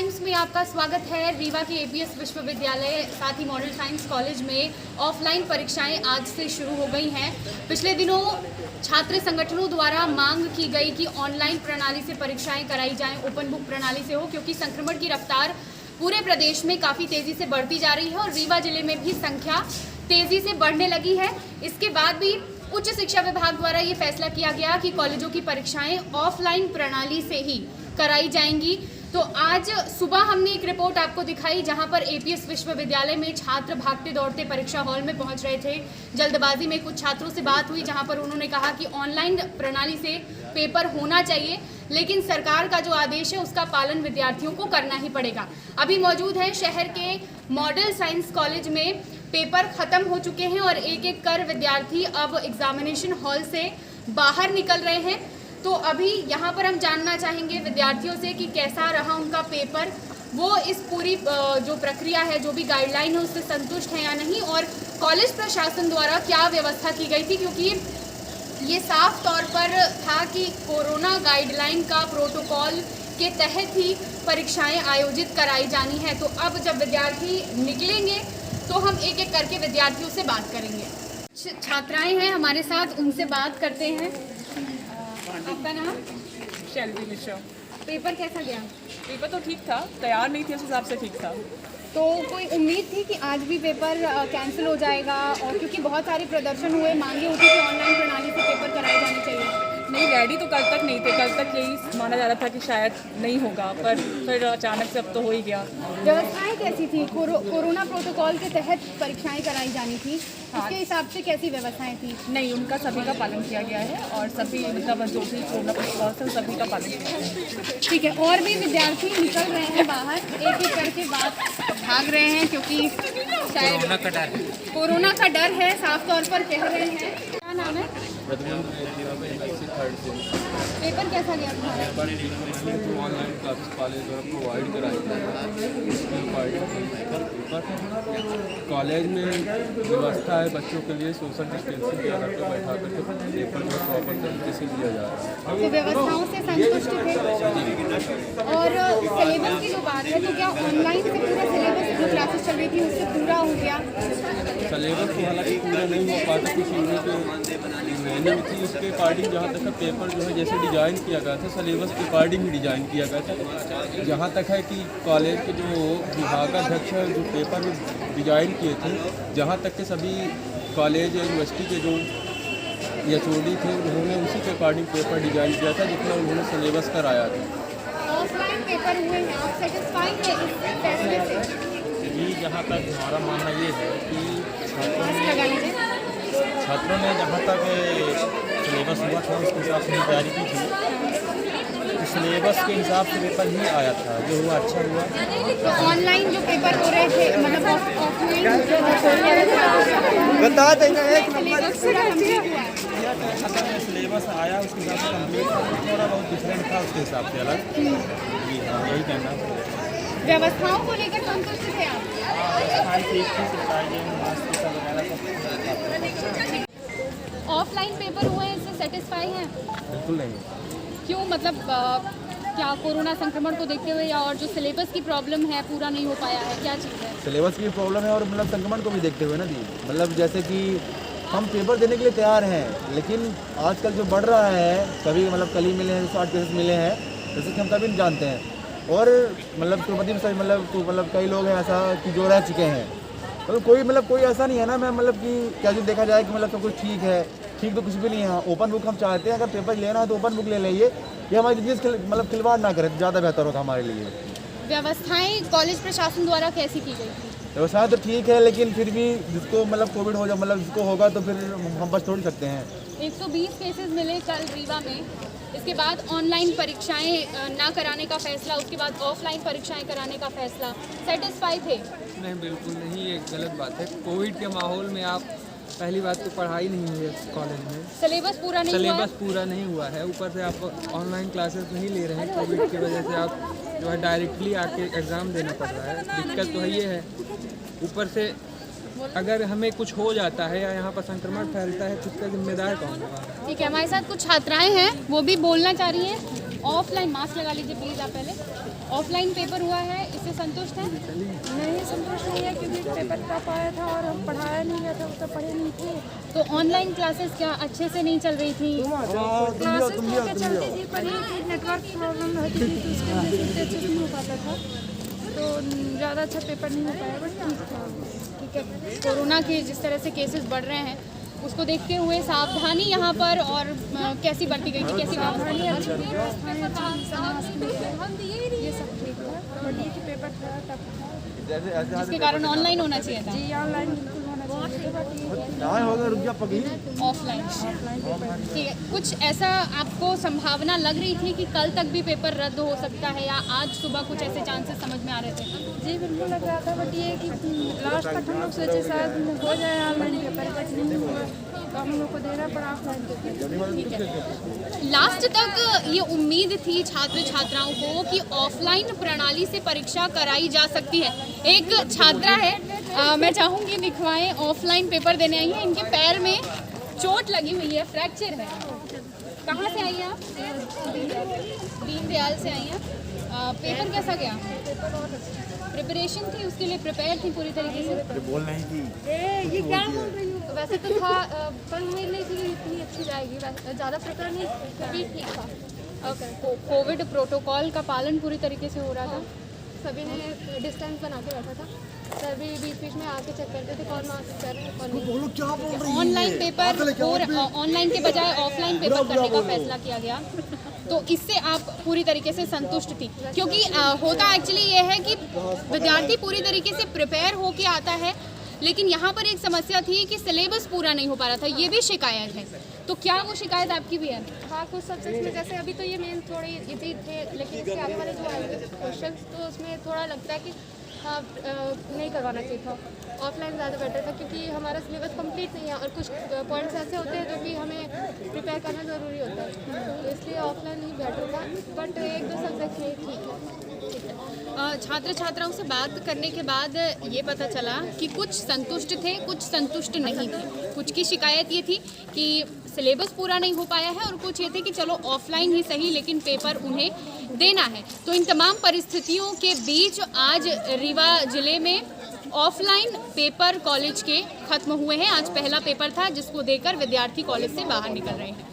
Times में आपका स्वागत है। रीवा के एपीएस विश्वविद्यालय साथ ही मॉडल साइंस कॉलेज में ऑफलाइन परीक्षाएं आज से शुरू हो गई हैं। पिछले दिनों छात्र संगठनों द्वारा मांग की गई कि ऑनलाइन प्रणाली से परीक्षाएं कराई जाएं, ओपन बुक प्रणाली से हो, क्योंकि संक्रमण की रफ्तार पूरे प्रदेश में काफ़ी तेज़ी से बढ़ती जा रही है और रीवा जिले में भी संख्या तेज़ी से बढ़ने लगी है। इसके बाद भी उच्च शिक्षा विभाग द्वारा ये फैसला किया गया कि कॉलेजों की परीक्षाएं ऑफलाइन प्रणाली से ही कराई जाएंगी। तो आज सुबह हमने एक रिपोर्ट आपको दिखाई जहां पर एपीएस विश्वविद्यालय में छात्र भागते दौड़ते परीक्षा हॉल में पहुंच रहे थे। जल्दबाजी में कुछ छात्रों से बात हुई जहां पर उन्होंने कहा कि ऑनलाइन प्रणाली से पेपर होना चाहिए, लेकिन सरकार का जो आदेश है उसका पालन विद्यार्थियों को करना ही पड़ेगा। अभी मौजूद है शहर के मॉडल साइंस कॉलेज में, पेपर खत्म हो चुके हैं और एक एक कर विद्यार्थी अब एग्जामिनेशन हॉल से बाहर निकल रहे हैं। तो अभी यहाँ पर हम जानना चाहेंगे विद्यार्थियों से कि कैसा रहा उनका पेपर, वो इस पूरी जो प्रक्रिया है, जो भी गाइडलाइन है उससे संतुष्ट हैं या नहीं, और कॉलेज प्रशासन द्वारा क्या व्यवस्था की गई थी, क्योंकि ये साफ तौर पर था कि कोरोना गाइडलाइन का प्रोटोकॉल के तहत ही परीक्षाएं आयोजित कराई जानी है। तो अब जब विद्यार्थी निकलेंगे तो हम एक एक करके विद्यार्थियों से बात करेंगे। छात्राएं हैं हमारे साथ, उनसे बात करते हैं। आपका नाम? शैलवी मिश्रा। पेपर कैसा गया? पेपर तो ठीक था, तैयार नहीं थी उस हिसाब से ठीक था। तो कोई उम्मीद थी कि आज भी पेपर कैंसिल हो जाएगा, और क्योंकि बहुत सारे प्रदर्शन हुए, मांगे उठी कि ऑनलाइन प्रणाली से पेपर कराए जाने चाहिए। नहीं, रेडी तो कल तक नहीं थे, कल तक यही माना जा रहा था कि शायद नहीं होगा, पर फिर अचानक से अब तो हो ही गया। व्यवस्थाएं कैसी थी? कोरोना प्रोटोकॉल के तहत परीक्षाएं कराई जानी थी, उसके हिसाब से कैसी व्यवस्थाएं थी? नहीं, उनका सभी का पालन किया गया है और सभी मतलब जो भी कोरोना प्रोटोकॉल है सभी का पालन किया गया है। ठीक है, और भी विद्यार्थी निकल रहे हैं बाहर, एक एक करके भाग रहे हैं, क्योंकि शायद कोरोना का डर है, साफ तौर पर कह रहे हैं। क्या नाम है? पेपर कैसा गया तुम्हारा? ऑनलाइन क्लासेस कॉलेज द्वारा प्रोवाइड कराई कॉलेज में व्यवस्था है बच्चों के लिए, सोशल डिस्टेंसिंग के अलग बैठा करके पेपर जो प्रॉपर तरीके से लिया जा रहा है। तो व्यवस्थाओं से संतुष्ट थे। और सिलेबस की जो बात है, तो क्या ऑनलाइन से पूरा सिलेबस जो क्लासेस चल रही थी उससे पूरा हो गया? सिलेबस तो हालांकि पूरा नहीं हो पाता, कुछ यूनिट मैंने थी उसके अकॉर्डिंग जहाँ तक पेपर जो है जैसे डिज़ाइन किया गया था, सिलेबस के अकॉर्डिंग ही डिज़ाइन किया गया था। जहाँ तक है कि कॉलेज के जो विभागाध्यक्ष है जो पेपर डिज़ाइन किए थे, जहाँ तक के सभी कॉलेज या यूनिवर्सिटी के जो एचओडी थे उन्होंने उसी के अकॉर्डिंग पेपर डिज़ाइन किया था जितना उन्होंने सिलेबस कराया था। ऑफलाइन पेपर हुए हैं, आप सेटिस्फाइड हैं इस फैसले से? जी, जहाँ तक हमारा मानना ये है कि छात्रों ने जहाँ तक सिलेबस हुआ था उसके हिसाब से तैयारी की थी, तो सिलेबस के हिसाब से पेपर ही आया था, जो हुआ अच्छा हुआ। तो ऑनलाइन जो पेपर हो रहे थे, मतलब ऑफलाइन बता देंगे सिलेबस आया उसके हिसाब से कम्प्लीट, थोड़ा बहुत डिफरेंट था उसके हिसाब से अलग। जी हाँ, यही कहना। व्यवस्थाओं को लेकर संतुष्ट थे आप? ऑफलाइन पेपर हुए हैं, इससे सेटिस्फाई हैं? बिल्कुल नहीं। क्यों, मतलब क्या कोरोना संक्रमण को देखते हुए, या और जो सिलेबस की प्रॉब्लम है पूरा नहीं हो पाया है, क्या चीज़ है? सिलेबस की प्रॉब्लम है और मतलब संक्रमण को भी देखते हुए ना जी, मतलब जैसे कि हम पेपर देने के लिए तैयार हैं, लेकिन आजकल जो बढ़ रहा है, कभी मतलब कल ही मिले हैं 60 केसेस मिले हैं, जैसे कि हम कभी नहीं जानते हैं। और मतलब मतलब कई लोग हैं ऐसा कि जो रह चुके हैं, मतलब कोई ऐसा नहीं है ना, मैं मतलब कि क्या जो देखा जाए कि मतलब सब कुछ ठीक है, ठीक तो कुछ भी नहीं है। ओपन बुक हम चाहते हैं, अगर पेपर लेना है तो ओपन बुक ले लीजिए, ये हमारी चीज़ मतलब खिलवाड़ ना करें, ज़्यादा बेहतर होगा हमारे लिए। व्यवस्थाएं कॉलेज प्रशासन द्वारा कैसी की गई थी? व्यवस्था तो ठीक है, लेकिन फिर भी जिसको मतलब कोविड हो जाए, मतलब जिसको होगा तो फिर हम बच थोड़ी सकते हैं। 120 केसेस मिले कल रीवा में, इसके बाद ऑनलाइन परीक्षाएं ना कराने का फैसला, उसके बाद ऑफलाइन परीक्षाएं कराने का फैसला, सेटिस्फाई थे? नहीं, बिल्कुल नहीं, ये गलत बात है। कोविड के माहौल में आप, पहली बात तो पढ़ाई नहीं हुई है कॉलेज में, सिलेबस पूरा नहीं हुआ? सिलेबस पूरा नहीं हुआ है, ऊपर से आप ऑनलाइन क्लासेस नहीं ले रहे हैं, कोविड की वजह से आप जो है डायरेक्टली आके एग्ज़ाम देना पड़ रहा है। दिक्कत तो है, ये है। ऊपर से अगर हमें कुछ हो जाता है या यहाँ पर संक्रमण फैलता है तो इसका जिम्मेदार कौन होगा? ठीक है, हमारे साथ कुछ छात्राएं हैं, वो भी बोलना चाह रही हैं। ऑफलाइन मास्क लगा लीजिए प्लीज़ आप पहले। ऑफलाइन पेपर हुआ है, इससे संतुष्ट हैं? नहीं संतुष्ट नहीं है क्योंकि पेपर कब आया था और हम पढ़ाया नहीं गया था, तो पढ़े नहीं थे। तो ऑनलाइन क्लासेस क्या अच्छे से नहीं चल रही थी? क्लासेस तो चलती थी पर ये नेटवर्क प्रॉब्लम होती थी तो उसकी वजह से अच्छे से नहीं हो पाता था, तो ज़्यादा अच्छा पेपर नहीं हो पाया, बट ठीक था। ठीक है, कोरोना के जिस तरह से केसेस बढ़ रहे हैं उसको देखते हुए सावधानी यहाँ पर और कैसी बरती गई थी, कैसी सावधानी अच्छी थी, व्यवस्थाएं अच्छी थी, मास्क ये सब ठीक था, बट ये कि पेपर थोड़ा टफ था जिसके कारण ऑनलाइन होना चाहिए था? जी, ऑनलाइन बिल्कुल होना चाहिए था, बट ये कहाँ होगा, रुक जा पगली। ऑफलाइन। ठीक है, कुछ ऐसा आपको संभावना लग रही थी कि कल तक भी पेपर रद्द हो सकता है या आज सुबह कुछ ऐसे चांसेस समझ में आ रहे थे? जी बिल्कुल लग रहा था, बट ये कि लास्ट तक हम लोग सोचे शायद हो जाए ऑनलाइन पेपर, बट नहीं हुआ, तो हम लोग को देना पड़ा ऑफलाइन पेपर। ठीक है, लास्ट तक ये उम्मीद थी छात्र छात्राओं को कि ऑफलाइन प्रणाली से परीक्षा कराई जा सकती है। एक छात्रा है, मैं चाहूँगी दिखवाएं, ऑफलाइन पेपर देने आई है, इनके पैर में चोट लगी हुई है, फ्रैक्चर है। कहाँ से आई हैं आप? दीनदयाल से आई हैं। पेपर कैसा गया? प्रिपरेशन थी उसके लिए, प्रिपेयर थी पूरी तरीके से? बोल नहीं थी ये क्या बोल रही हूँ? वैसे तो था, पर मुझे नहीं थी कि इतनी अच्छी जाएगी, ज़्यादा प्रिपेयर नहीं, भी ठीक था। ओके, कोविड प्रोटोकॉल का पालन पूरी तरीके से हो रहा था? सभी ने डिस्टेंस बना के रखा था, सभी बीच बीच में आके चेक करते थे कौन मास्क कर रहे हैं कौन नहीं। ऑनलाइन पेपर और ऑनलाइन के बजाय ऑफलाइन पेपर करने का फैसला किया गया, तो इससे आप पूरी तरीके से संतुष्ट थी? क्योंकि होता एक्चुअली ये है कि विद्यार्थी पूरी तरीके से प्रिपेयर होके आता है, लेकिन यहाँ पर एक समस्या थी कि सिलेबस पूरा नहीं हो पा रहा था, ये भी शिकायत है। तो क्या वो शिकायत आपकी भी है? हाँ, कुछ सब्जेक्ट्स में जैसे अभी तो ये मेन थोड़े इजी थे, लेकिन इसके आगे वाले जो आएंगे क्वेश्चन तो उसमें थोड़ा लगता है कि हाँ नहीं करवाना चाहिए था, ऑफलाइन ज़्यादा बेटर था, क्योंकि हमारा सिलेबस कंप्लीट नहीं है और कुछ पॉइंट्स ऐसे होते हैं जो कि हमें प्रिपेयर करना ज़रूरी होता है, तो इसलिए ऑफलाइन ही बेटर था, बट एक दो सब्जेक्ट में ठीक है। छात्र छात्राओं से बात करने के बाद ये पता चला कि कुछ संतुष्ट थे, कुछ संतुष्ट नहीं थे। कुछ की शिकायत ये थी कि सिलेबस पूरा नहीं हो पाया है और कुछ ये थे कि चलो ऑफलाइन ही सही लेकिन पेपर उन्हें देना है। तो इन तमाम परिस्थितियों के बीच आज रीवा जिले में ऑफलाइन पेपर कॉलेज के खत्म हुए हैं। आज पहला पेपर था जिसको देकर विद्यार्थी कॉलेज से बाहर निकल रहे हैं।